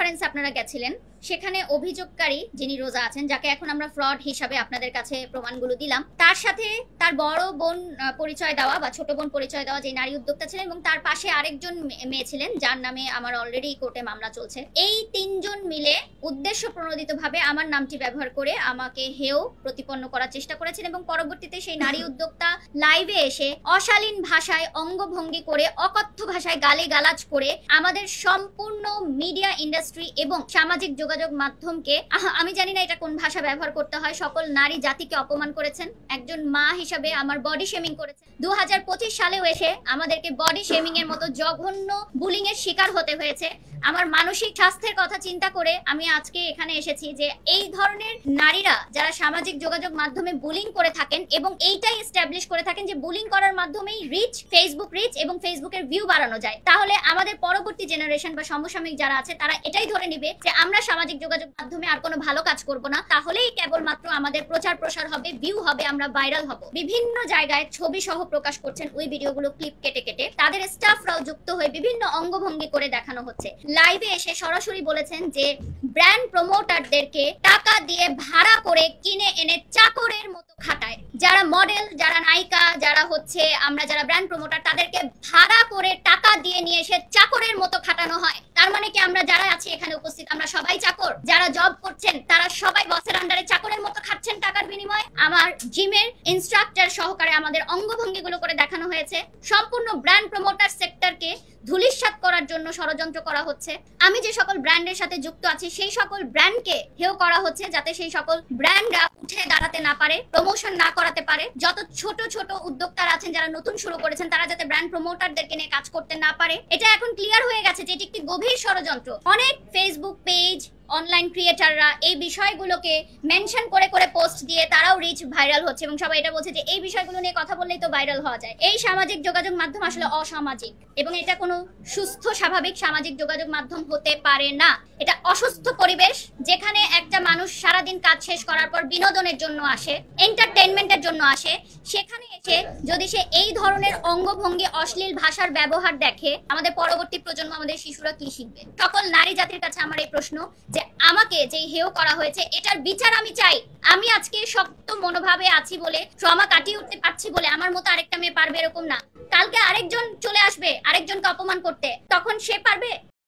কনফারেন্সে আপনারা গেছিলেন, সেখানে অভিযোগকারী যিনি রোজা আছেন, যাকে এখন আমরা ফ্রড হিসাবে আপনাদের কাছে প্রমাণগুলো দিলাম, তার সাথে তার বড় বোন পরিচয় দেওয়া বা ছোট বোন পরিচয় দেওয়া যে নারী উদ্যোক্তা ছিলেন, এবং তার পাশে আরেকজন মেয়ে ছিলেন যার নামে আমার অলরেডি কোর্টে মামলা চলছে। এই তিনজন মিলে উদ্দেশ্য প্রণোদিতভাবে আমার নামটি ব্যবহার করে আমাকে হেয় প্রতিপন্ন করার চেষ্টা করেছেন, এবং পরবর্তীতে সেই নারী উদ্যোক্তা লাইভে এসে অশালীন ভাষায় অঙ্গভঙ্গি করে, অকথ্য ভাষায় গালিগালাজ করে আমাদের সম্পূর্ণ মিডিয়া ইন্ডাস্ট্রি এবং সামাজিক যোগাযোগ মাধ্যমকে, আমি জানি না এটা কোন ভাষা ব্যবহার করতে হয়, সকল নারী জাতিকে অপমান করেছেন। একজন মা হিসাবে আমার বডি শেমিং করেছেন। 2025 সালেও এসে আমাদেরকে বডি শেমিং এর মতো জঘন্য বুলিং এর শিকার হতে হয়েছে। আমার মানসিক স্বাস্থ্যের কথা চিন্তা করে আমি আজকে এখানে এসেছি যে এই ধরনের নারীরা যারা সামাজিক যোগাযোগ মাধ্যমে বুলিং করে থাকেন এবং এইটাই এস্টাবলিশ করে থাকেন যে বুলিং করার মাধ্যমেই রিচ, ফেসবুক রিচ এবং ফেসবুকের ভিউ বাড়ানো যায়, তাহলে আমাদের পরবর্তী জেনারেশন বা সমসাময়িক যারা আছে তারা এটাই ধরে নিবে যে আমরা সামাজিক যোগাযোগ মাধ্যমে আর কোনো ভালো কাজ করব না, তাহলেই কেবলমাত্র আমাদের প্রচার প্রসার হবে, ভিউ হবে, আমরা ভাইরাল হব। বিভিন্ন জায়গায় ছবি সহ প্রকাশ করছেন ওই ভিডিওগুলো, ক্লিপ কেটে কেটে তাদের স্টাফরাও যুক্ত হয়ে বিভিন্ন অঙ্গভঙ্গি করে দেখানো হচ্ছে। লাইভে এসে সরাসরি বলেছেন যে ব্র্যান্ড প্রমোটারদেরকে টাকা দিয়ে ভাড়া করে কিনে এনে চাকরের মতো খাটায়। যারা মডেল, যারা নায়িকা, যারা হচ্ছে আমরা যারা ব্র্যান্ড প্রমোটার, তাদেরকে ভাড়া করে টাকা দিয়ে নিয়ে এসে চাকরের মতো খাটানো হয়। তার মানে কি আমরা যারা আছি এখানে উপস্থিত আমরা সবাই চাকর? যারা জব করছেন তারা সবাই বসের আন্ডারে চাকরের মতো খাচ্ছেন টাকার বিনিময়ে? আমার জিমের ইনস্ট্রাক্টর সহকারে আমাদের অঙ্গভঙ্গিগুলো করে দেখানো হয়েছে। সম্পূর্ণ ব্র্যান্ড প্রমোটার সেক্টরকে ধূলিসাৎ করার জন্য ষড়যন্ত্র করা হচ্ছে। আমি যে সকল ব্র্যান্ডের সাথে যুক্ত আছি সেই সকল ব্র্যান্ডকে হেয় করা হচ্ছে, যাতে সেই সকল ব্র্যান্ডরা উঠে দাঁড়াতে না পারে, প্রমোশন না করাতে পারে। যত ছোট ছোট উদ্যোক্তারা আছেন যারা নতুন শুরু করেছেন তারা যাতে ব্র্যান্ড প্রমোটারদেরকে নিয়ে কাজ করতে না পারে। এটা এখন ক্লিয়ার হয়ে গেছে যে এটি একটি গভীর ষড়যন্ত্র। অনেক ফেসবুক পেজ, অনলাইন ক্রিয়েটাররা এই বিষয়গুলোকে মেনশন করে করে পোস্ট দিয়ে তারাও রিচ, ভাইরাল হচ্ছে, এবং সবাই এটা বলছে যে এই বিষয়গুলো নিয়ে কথা বললেই তো ভাইরাল হওয়া যায়। এই সামাজিক যোগাযোগ মাধ্যম আসলে অসামাজিক, এবং এটা কোনো সুস্থ স্বাভাবিক সামাজিক যোগাযোগ মাধ্যম হতে পারে না। এটা অসুস্থ পরিবেশ, যেখানে একটা মানুষ সারাদিন কাজ শেষ করার পর বিনোদনের জন্য আসে, এন্টারটেইনমেন্টের জন্য আসে, সেখানে এসে যদি সে এই ধরনের অঙ্গভঙ্গি, অশ্লীল ভাষার ব্যবহার দেখে, আমাদের পরবর্তী প্রজন্ম, আমাদের শিশুরা কি শিখবে? সকল নারী জাতির কাছে আমার এই প্রশ্ন যে আমাকে যে হেয় করা হয়েছে এটার বিচার আমি চাই। আমি আজকে শক্ত মনোভাবে আছি বলে, ট্রমা কাটিয়ে উঠতে পারছি বলে আমার মতো আরেকটা মেয়ে পারবে এরকম না। কালকে আরেকজন চলে আসবে আরেকজনকে অপমান করতে, তখন সে পারবে?